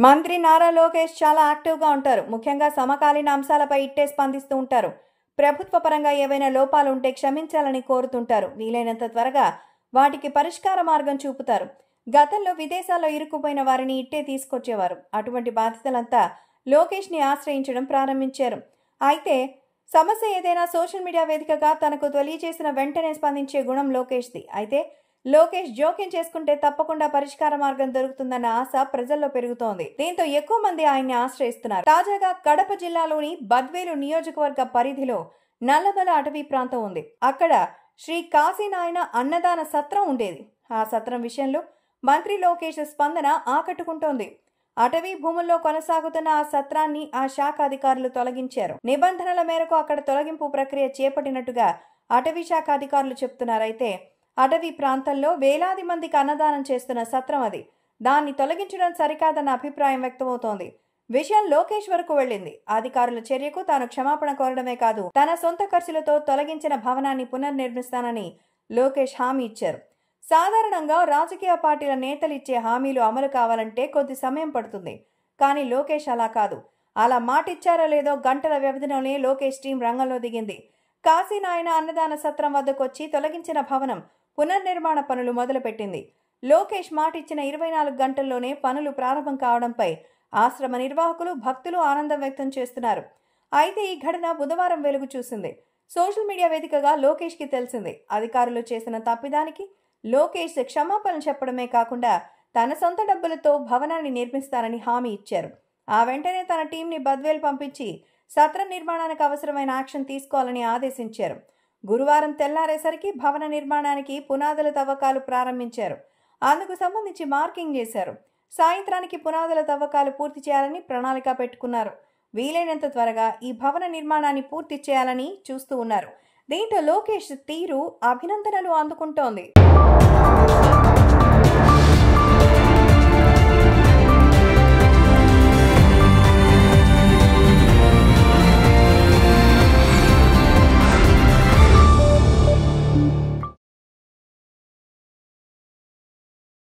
మంత్రి నారా లోకేష్ చాలా యాక్టివ్గా ఉంటారు. ముఖ్యంగా సమకాలీన అంశాలపై ఇట్టే స్పందిస్తూ ఉంటారు. ప్రభుత్వ పరంగా ఏవైనా లోపాలు ఉంటే క్షమించాలని కోరుతుంటారు. వీలైనంత త్వరగా వాటికి పరిష్కార మార్గం చూపుతారు. గతంలో విదేశాల్లో ఇరుక్కుపోయిన వారిని ఇట్టే తీసుకొచ్చేవారు. అటువంటి బాధితులంతా లోకేష్ని ఆశ్రయించడం ప్రారంభించారు. అయితే సమస్య ఏదైనా సోషల్ మీడియా వేదికగా తనకు తెలియజేసిన వెంటనే స్పందించే గుణం లోకేష్ది. అయితే లోకేష్ జోక్యం చేసుకుంటే తప్పకుండా పరిష్కార మార్గం దొరుకుతుందన్న ఆశ ప్రజల్లో పెరుగుతోంది. దీంతో ఎక్కువ మంది ఆయన్ని ఆశ్రయిస్తున్నారు. తాజాగా కడప జిల్లాలోని బద్వేలు నియోజకవర్గ పరిధిలో నల్లమల అటవీ ప్రాంతం ఉంది. అక్కడ శ్రీ కాశీనాయన అన్నదాన సత్రం ఉండేది. ఆ సత్రం విషయంలో మంత్రి లోకేష్ స్పందన ఆకట్టుకుంటోంది. అటవీ భూముల్లో కొనసాగుతున్న ఆ సత్రాన్ని ఆ శాఖ అధికారులు తొలగించారు. నిబంధనల మేరకు అక్కడ తొలగింపు ప్రక్రియ చేపట్టినట్టుగా అటవీ శాఖ అధికారులు చెప్తున్నారు. అయితే అటవీ ప్రాంతంలో వేలాది మందికి అన్నదానం చేస్తున్న సత్రం అది. దాన్ని తొలగించడం సరికాదన్న అభిప్రాయం వ్యక్తమవుతోంది. విషయం లోకేష్ వరకు వెళ్ళింది. అధికారుల చర్యకు తాను క్షమాపణ కోరడమే కాదు, తన సొంత ఖర్చులతో తొలగించిన భవనాన్ని పునర్నిర్మిస్తానని లోకేష్ హామీ ఇచ్చారు. సాధారణంగా రాజకీయ పార్టీల నేతలు ఇచ్చే హామీలు అమలు కావాలంటే కొద్ది సమయం పడుతుంది. కానీ లోకేష్ అలా కాదు. అలా మాటిచ్చారో లేదో గంటల వ్యవధిలోనే లోకేష్ టీం రంగంలో దిగింది. కాశీనాయన అన్నదాన సత్రం వద్దకొచ్చి తొలగించిన భవనం పునర్నిర్మాణ పనులు మొదలుపెట్టింది. లోకేష్ మాటిచ్చిన 24 గంటల్లోనే పనులు ప్రారంభం కావడంపై ఆశ్రమ నిర్వాహకులు, భక్తులు ఆనందం వ్యక్తం చేస్తున్నారు. అయితే ఈ ఘటన బుధవారం వెలుగు చూసింది. సోషల్ మీడియా వేదికగా లోకేష్కి తెలిసింది. అధికారులు చేసిన తప్పిదానికి లోకేష్ క్షమాపణలు చెప్పడమే కాకుండా తన సొంత డబ్బులతో భవనాన్ని నిర్మిస్తానని హామీ ఇచ్చారు. ఆ వెంటనే తన టీంని బద్వేల్ పంపించి సత్రం నిర్మాణానికి అవసరమైన యాక్షన్ తీసుకోవాలని ఆదేశించారు. గురువారం తెల్లారేసరికి భవన నిర్మాణానికి పునాదుల తవ్వకాలు ప్రారంభించారు. అందుకు సంబంధించి మార్కింగ్ చేశారు. సాయంత్రానికి పునాదుల తవ్వకాలు పూర్తి చేయాలని ప్రణాళిక పెట్టుకున్నారు. వీలైనంత త్వరగా ఈ భవన నిర్మాణాన్ని పూర్తి చేయాలని చూస్తూ ఉన్నారు. దీంతో లోకేష్ తీరు అభినందనలు అందుకుంటోంది.